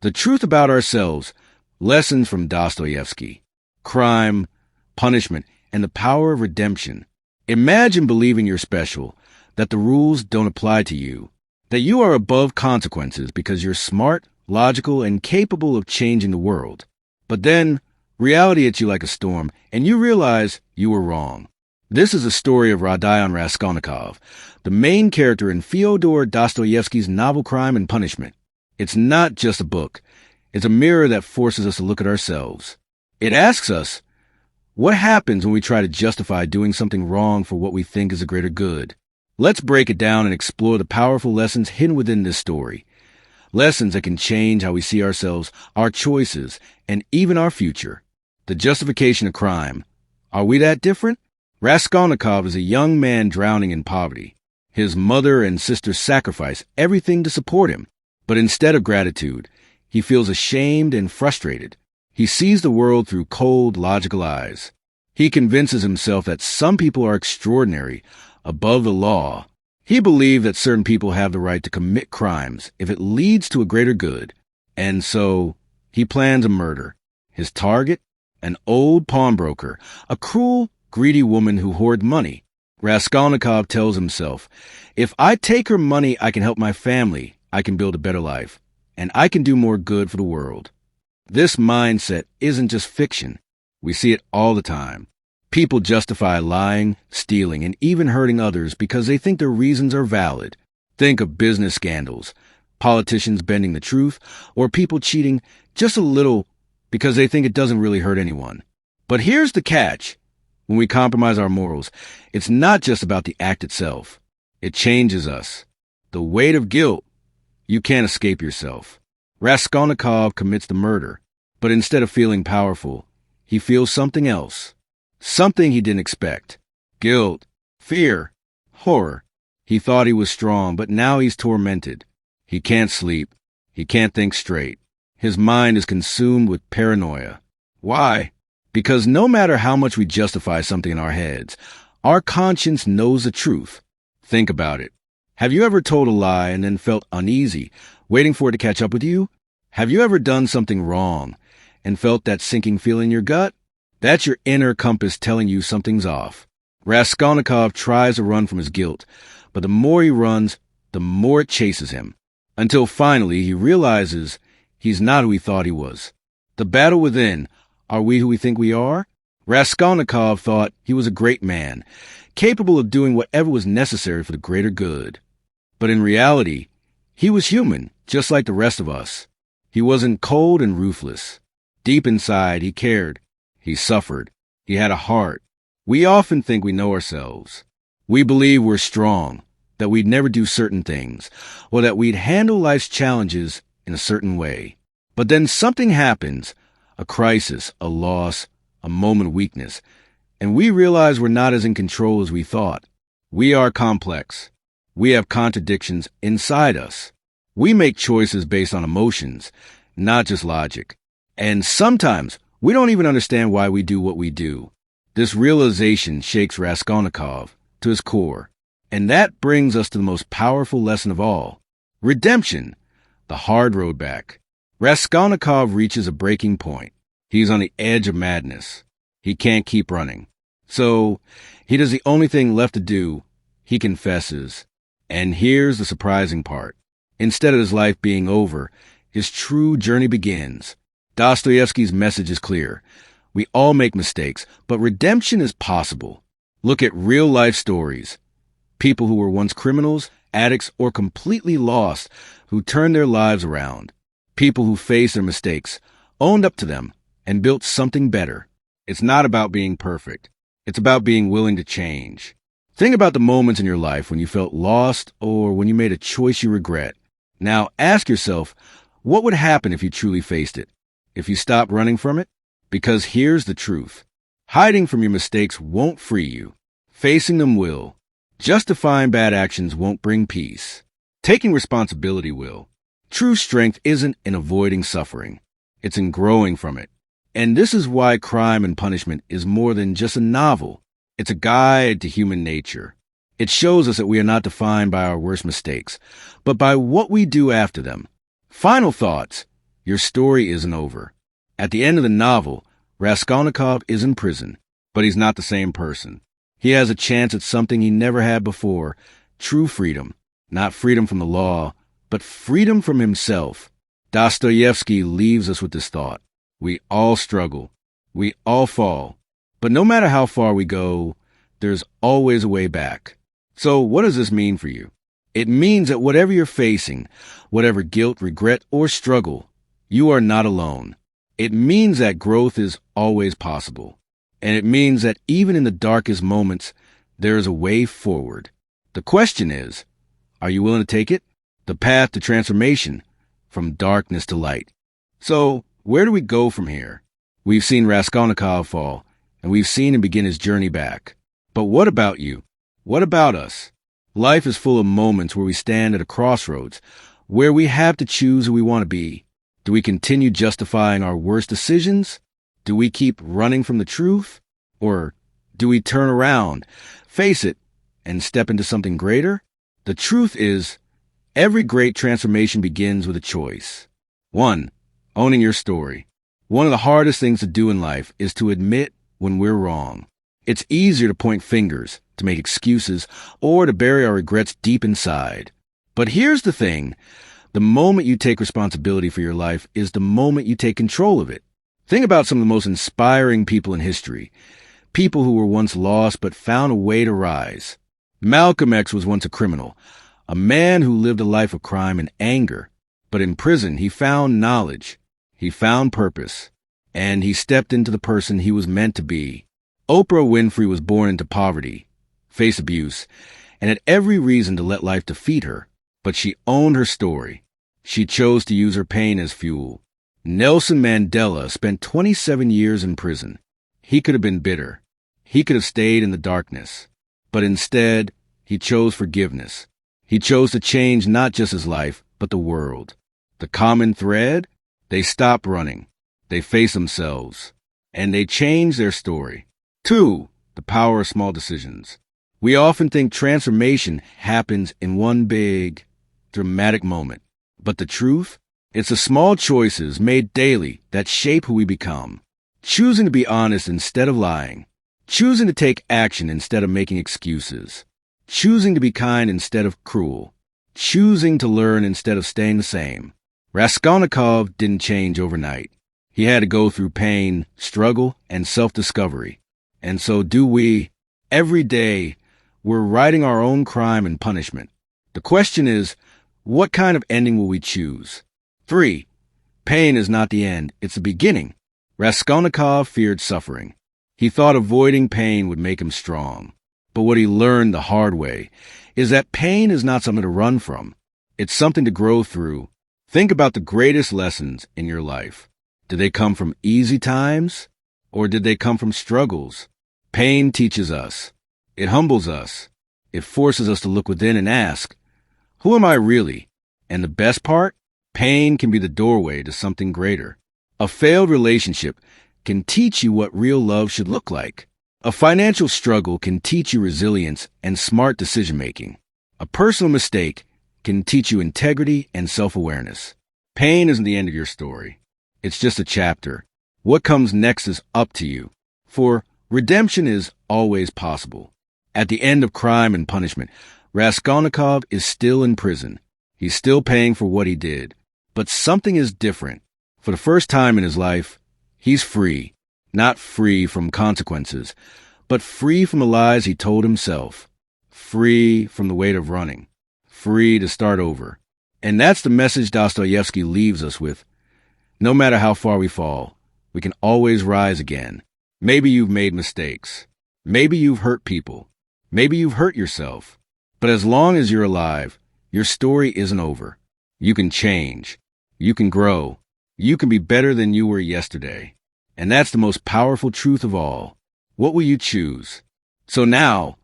The Truth About Ourselves, Lessons from Dostoevsky, Crime, Punishment, and the Power of Redemption. Imagine believing you're special, that the rules don't apply to you, that you are above consequences because you're smart, logical, and capable of changing the world. But then, reality hits you like a storm, and you realize you were wrong. This is the story of Raskolnikov, the main character in Fyodor Dostoevsky's novel Crime and Punishment. It's not just a book. It's a mirror that forces us to look at ourselves. It asks us, what happens when we try to justify doing something wrong for what we think is a greater good? Let's break it down and explore the powerful lessons hidden within this story. Lessons that can change how we see ourselves, our choices, and even our future. The justification of crime. Are we that different? Raskolnikov is a young man drowning in poverty. His mother and sister sacrifice everything to support him. But instead of gratitude, he feels ashamed and frustrated. He sees the world through cold, logical eyes. He convinces himself that some people are extraordinary, above the law. He believes that certain people have the right to commit crimes if it leads to a greater good. And so, he plans a murder. His target? An old pawnbroker, a cruel, greedy woman who hoarded money. Raskolnikov tells himself, if I take her money, I can help my family. I can build a better life, and I can do more good for the world. This mindset isn't just fiction. We see it all the time. People justify lying, stealing, and even hurting others because they think their reasons are valid. Think of business scandals, politicians bending the truth, or people cheating just a little because they think it doesn't really hurt anyone. But here's the catch. When we compromise our morals, it's not just about the act itself. It changes us. The weight of guilt. You can't escape yourself. Raskolnikov commits the murder, but instead of feeling powerful, he feels something else. Something he didn't expect. Guilt, fear, horror. He thought he was strong, but now he's tormented. He can't sleep. He can't think straight. His mind is consumed with paranoia. Why? Because no matter how much we justify something in our heads, our conscience knows the truth. Think about it. Have you ever told a lie and then felt uneasy, waiting for it to catch up with you? Have you ever done something wrong and felt that sinking feeling in your gut? That's your inner compass telling you something's off. Raskolnikov tries to run from his guilt, but the more he runs, the more it chases him, until finally he realizes he's not who he thought he was. The battle within, are we who we think we are? Raskolnikov thought he was a great man, capable of doing whatever was necessary for the greater good. But in reality, he was human, just like the rest of us. He wasn't cold and ruthless. Deep inside, he cared. He suffered. He had a heart. We often think we know ourselves. We believe we're strong, that we'd never do certain things, or that we'd handle life's challenges in a certain way. But then something happens, a crisis, a loss, a moment of weakness, and we realize we're not as in control as we thought. We are complex. We have contradictions inside us. We make choices based on emotions, not just logic. And sometimes we don't even understand why we do what we do. This realization shakes Raskolnikov to his core. And that brings us to the most powerful lesson of all. Redemption, the hard road back. Raskolnikov reaches a breaking point. He's on the edge of madness. He can't keep running. So he does the only thing left to do. He confesses. And here's the surprising part. Instead of his life being over, his true journey begins. Dostoevsky's message is clear. We all make mistakes, but redemption is possible. Look at real-life stories. People who were once criminals, addicts, or completely lost, who turned their lives around. People who faced their mistakes, owned up to them, and built something better. It's not about being perfect. It's about being willing to change. Think about the moments in your life when you felt lost or when you made a choice you regret. Now ask yourself, what would happen if you truly faced it? If you stopped running from it? Because here's the truth. Hiding from your mistakes won't free you. Facing them will. Justifying bad actions won't bring peace. Taking responsibility will. True strength isn't in avoiding suffering. It's in growing from it. And this is why Crime and Punishment is more than just a novel. It's a guide to human nature. It shows us that we are not defined by our worst mistakes, but by what we do after them. Final thoughts. your story isn't over. At the end of the novel, Raskolnikov is in prison, but he's not the same person. He has a chance at something he never had before, true freedom. Not freedom from the law, but freedom from himself. Dostoevsky leaves us with this thought. We all struggle. We all fall. But no matter how far we go, there's always a way back. So what does this mean for you? It means that whatever you're facing, whatever guilt, regret, or struggle, you are not alone. It means that growth is always possible. And it means that even in the darkest moments, there is a way forward. The question is, are you willing to take it? The path to transformation, from darkness to light. So, where do we go from here? We've seen Raskolnikov fall, and we've seen him begin his journey back. But what about you? What about us? Life is full of moments where we stand at a crossroads, where we have to choose who we want to be. Do we continue justifying our worst decisions? Do we keep running from the truth? Or do we turn around, face it, and step into something greater? The truth is, every great transformation begins with a choice. 1. Owning your story. One of the hardest things to do in life is to admit when we're wrong. It's easier to point fingers, to make excuses, or to bury our regrets deep inside. But here's the thing. The moment you take responsibility for your life is the moment you take control of it. Think about some of the most inspiring people in history. People who were once lost but found a way to rise. Malcolm X was once a criminal, a man who lived a life of crime and anger. But in prison, he found knowledge, he found purpose, and he stepped into the person he was meant to be. Oprah Winfrey was born into poverty, faced abuse, and had every reason to let life defeat her. But she owned her story. She chose to use her pain as fuel. Nelson Mandela spent 27 years in prison. He could have been bitter. He could have stayed in the darkness. But instead, he chose forgiveness. He chose to change not just his life, but the world. The common thread? They stopped running. They faced themselves. And they changed their story. 2. The power of small decisions. We often think transformation happens in one big, dramatic moment. But the truth? It's the small choices made daily that shape who we become. Choosing to be honest instead of lying. Choosing to take action instead of making excuses. Choosing to be kind instead of cruel. Choosing to learn instead of staying the same. Raskolnikov didn't change overnight. He had to go through pain, struggle, and self-discovery. And so do we. Every day, we're writing our own crime and punishment. The question is, what kind of ending will we choose? 3. Pain is not the end, it's the beginning. Raskolnikov feared suffering. He thought avoiding pain would make him strong. But what he learned the hard way is that pain is not something to run from. It's something to grow through. Think about the greatest lessons in your life. Did they come from easy times? Or did they come from struggles? Pain teaches us. It humbles us. It forces us to look within and ask, who am I really? And the best part? Pain can be the doorway to something greater. A failed relationship can teach you what real love should look like. A financial struggle can teach you resilience and smart decision-making. A personal mistake can teach you integrity and self-awareness. Pain isn't the end of your story. It's just a chapter. What comes next is up to you. For redemption is always possible. At the end of crime and punishment, Raskolnikov is still in prison. He's still paying for what he did. But something is different. For the first time in his life, he's free. Not free from consequences, but free from the lies he told himself. Free from the weight of running. Free to start over. And that's the message Dostoevsky leaves us with. No matter how far we fall, we can always rise again. Maybe you've made mistakes. Maybe you've hurt people. Maybe you've hurt yourself. But as long as you're alive, your story isn't over. You can change. You can grow. You can be better than you were yesterday. And that's the most powerful truth of all. What will you choose? So now,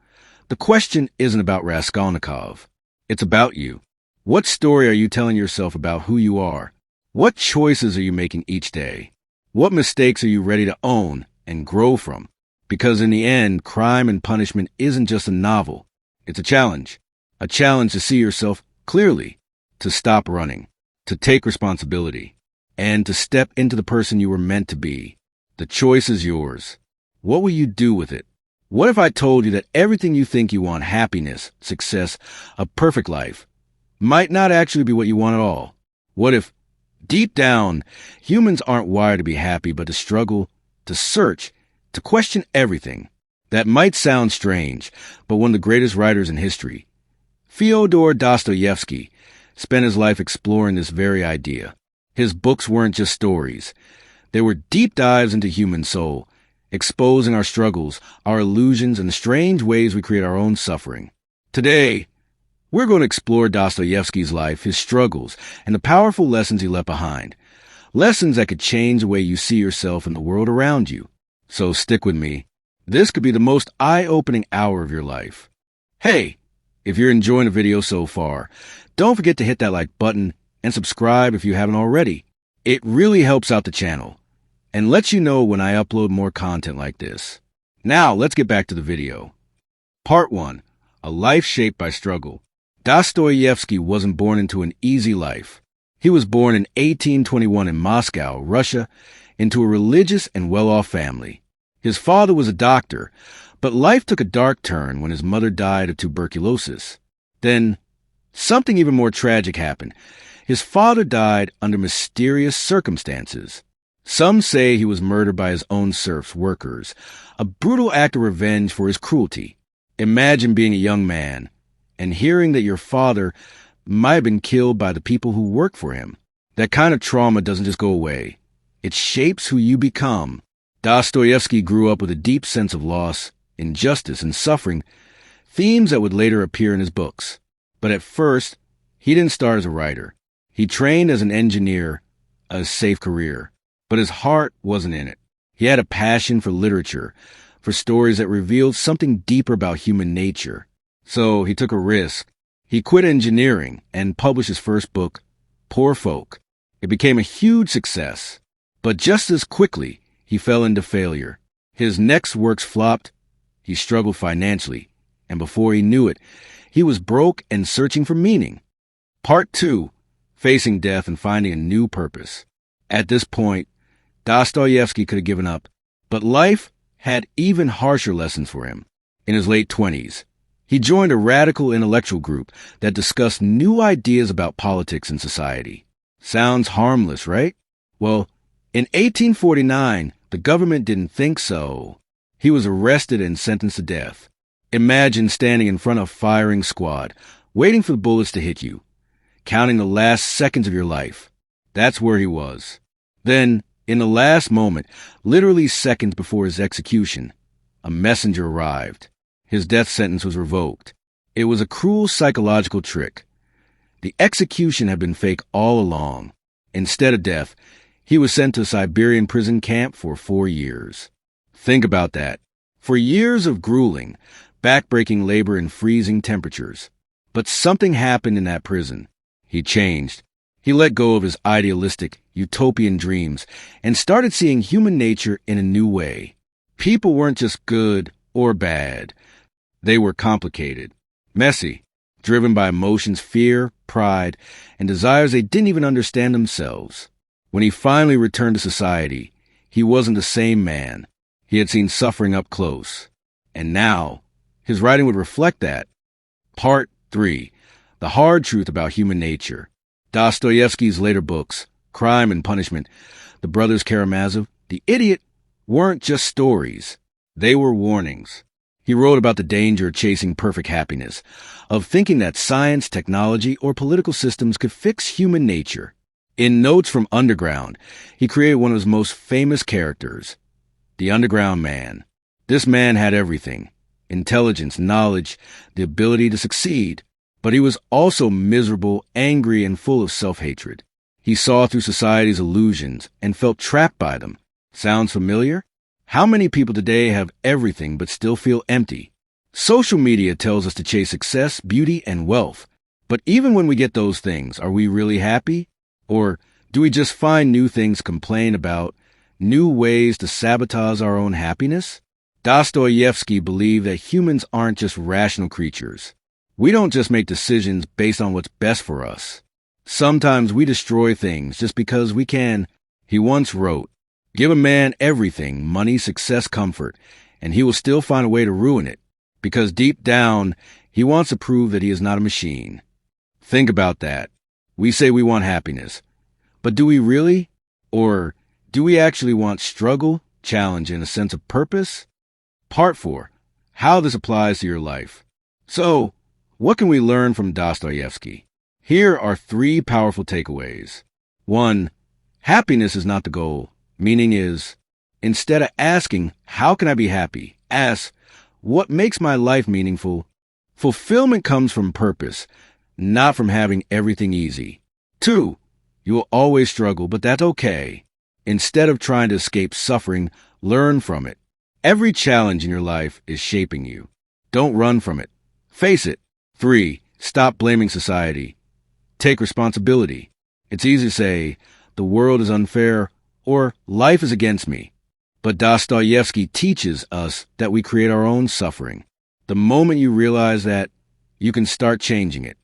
the question isn't about Raskolnikov. It's about you. What story are you telling yourself about who you are? What choices are you making each day? What mistakes are you ready to own and grow from? Because in the end, crime and punishment isn't just a novel. It's a challenge to see yourself clearly, to stop running, to take responsibility. and to step into the person you were meant to be. The choice is yours. What will you do with it? What if I told you that everything you think you want, happiness, success, a perfect life, might not actually be what you want at all? What if, deep down, humans aren't wired to be happy, but to struggle, to search, to question everything? That might sound strange, but one of the greatest writers in history, Fyodor Dostoevsky, spent his life exploring this very idea. His books weren't just stories. They were deep dives into human soul, exposing our struggles, our illusions, and the strange ways we create our own suffering. Today, we're going to explore Dostoevsky's life, his struggles, and the powerful lessons he left behind. Lessons that could change the way you see yourself and the world around you. So stick with me. This could be the most eye-opening hour of your life. Hey, if you're enjoying the video so far, don't forget to hit that like button and subscribe if you haven't already. It really helps out the channel and lets you know when I upload more content like this. Now, let's get back to the video. Part 1. A life shaped by struggle. Dostoevsky wasn't born into an easy life. He was born in 1821 in Moscow, Russia, into a religious and well-off family. His father was a doctor, but life took a dark turn when his mother died of tuberculosis. Then, something even more tragic happened. His father died under mysterious circumstances. Some say he was murdered by his own serfs, workers, a brutal act of revenge for his cruelty. Imagine being a young man and hearing that your father might have been killed by the people who work for him. That kind of trauma doesn't just go away. It shapes who you become. Dostoevsky grew up with a deep sense of loss, injustice, and suffering, themes that would later appear in his books. But at first, he didn't start as a writer. He trained as an engineer, a safe career. But his heart wasn't in it. He had a passion for literature, for stories that revealed something deeper about human nature. So he took a risk. He quit engineering and published his first book, Poor Folk. It became a huge success. But just as quickly, he fell into failure. His next works flopped. He struggled financially. And before he knew it, he was broke and searching for meaning. Part 2. Facing death and finding a new purpose. At this point, Dostoevsky could have given up, but life had even harsher lessons for him. In his late 20s, he joined a radical intellectual group that discussed new ideas about politics and society. Sounds harmless, right? Well, in 1849, the government didn't think so. He was arrested and sentenced to death. Imagine standing in front of a firing squad, waiting for the bullets to hit you, counting the last seconds of your life. That's where he was. Then, in the last moment, literally seconds before his execution, a messenger arrived. His death sentence was revoked. It was a cruel psychological trick. The execution had been fake all along. Instead of death, he was sent to a Siberian prison camp for 4 years. Think about that. For years of grueling, back-breaking labor in freezing temperatures. But something happened in that prison. He changed. He let go of his idealistic, utopian dreams and started seeing human nature in a new way. People weren't just good or bad. They were complicated, messy, driven by emotions, fear, pride, and desires they didn't even understand themselves. When he finally returned to society, he wasn't the same man. He had seen suffering up close. And now, his writing would reflect that. Part 3. The hard truth about human nature. Dostoevsky's later books, Crime and Punishment, The Brothers Karamazov, The Idiot, weren't just stories. They were warnings. He wrote about the danger of chasing perfect happiness, of thinking that science, technology, or political systems could fix human nature. In Notes from Underground, he created one of his most famous characters, the Underground Man. This man had everything: intelligence, knowledge, the ability to succeed. But he was also miserable, angry, and full of self-hatred. He saw through society's illusions and felt trapped by them. Sounds familiar? How many people today have everything but still feel empty? Social media tells us to chase success, beauty, and wealth. But even when we get those things, are we really happy? Or do we just find new things to complain about, new ways to sabotage our own happiness? Dostoevsky believed that humans aren't just rational creatures. We don't just make decisions based on what's best for us. Sometimes we destroy things just because we can. He once wrote, "Give a man everything, money, success, comfort, and he will still find a way to ruin it, because deep down, he wants to prove that he is not a machine." Think about that. We say we want happiness, but do we really? Or do we actually want struggle, challenge, and a sense of purpose? Part 4. How this applies to your life. So, what can we learn from Dostoevsky? Here are 3 powerful takeaways. 1. Happiness is not the goal. Meaning is, instead of asking, how can I be happy? Ask, what makes my life meaningful? Fulfillment comes from purpose, not from having everything easy. 2. You will always struggle, but that's okay. Instead of trying to escape suffering, learn from it. Every challenge in your life is shaping you. Don't run from it. Face it. 3. Stop blaming society. Take responsibility. It's easy to say, the world is unfair, or life is against me. But Dostoevsky teaches us that we create our own suffering. The moment you realize that, you can start changing it.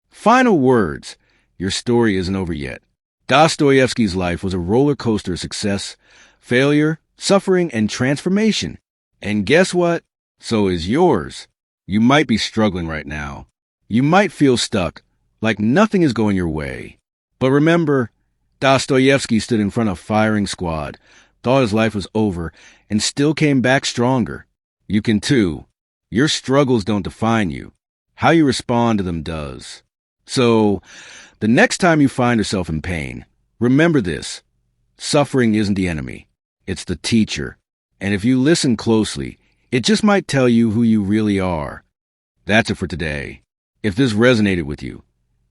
Final words. Your story isn't over yet. Dostoevsky's life was a roller coaster of success, failure, suffering, and transformation. And guess what? So is yours. You might be struggling right now. You might feel stuck, like nothing is going your way. But remember, Dostoevsky stood in front of a firing squad, thought his life was over, and still came back stronger. You can too. Your struggles don't define you. How you respond to them does. So, the next time you find yourself in pain, remember this. Suffering isn't the enemy. It's the teacher. And if you listen closely, it just might tell you who you really are. That's it for today. If this resonated with you,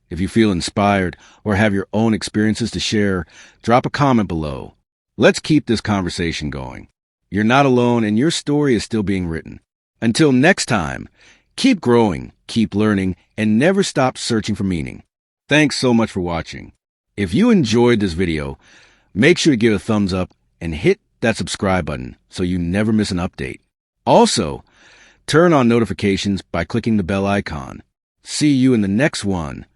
if you feel inspired or have your own experiences to share, drop a comment below. Let's keep this conversation going. You're not alone and your story is still being written. Until next time, keep growing, keep learning, and never stop searching for meaning. Thanks so much for watching. If you enjoyed this video, make sure to give a thumbs up and hit that subscribe button so you never miss an update. Also, turn on notifications by clicking the bell icon. See you in the next one.